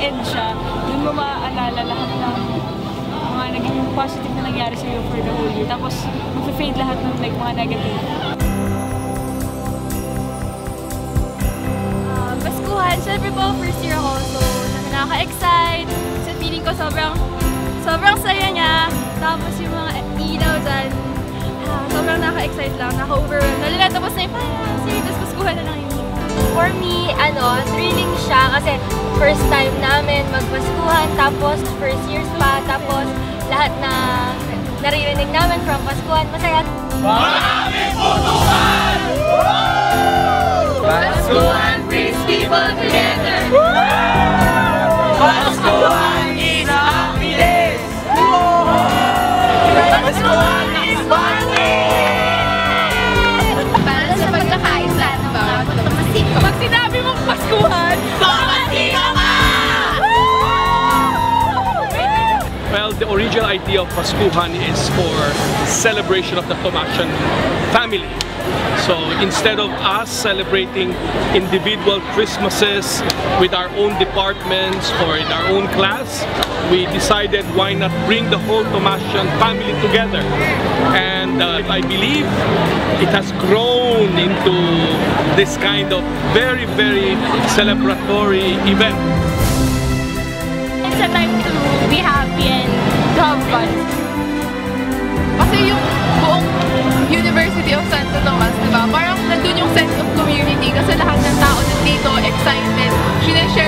end siya, dun mo maaalala lahat ng mga naging positive na nangyari sa'yo for the whole year. Tapos, mag-fade lahat ng like, mga negative. Baskuhan, syempre po, first year ako, so nakaka-excite. So, feeling ko sobrang saya niya. Tapos yung mga ilaw dyan, sobrang nakaka-excite lang, nakaka-overwhelm. Lalo na tapos na yung sige, tapos baskuhan na lang yun. For me, thrilling siya kasi first time namin magpaskuhan, tapos first years pa, tapos lahat na naririnig namin from paskuhan, masaya. Maraming putukan! Paskuhan brings people together! Paskuhan is happiness! Paskuhan is party! Para sa pagkakaisa ng bawat kapatid ko. Pag sinabi mong paskuhan, Pamati ka pa! Well, the original idea of Paskuhan is for celebration of the Tomasian family. So instead of us celebrating individual Christmases with our own departments or in our own class, we decided why not bring the whole Tomasian family together. And I believe it has grown into this kind of very, very celebratory event. it's a time to be happy and to have fun. Kasi yung buong University of Santo Tomas, diba? Parang nandun yung sense of community kasi lahat ng tao nandito, excitement, sineshare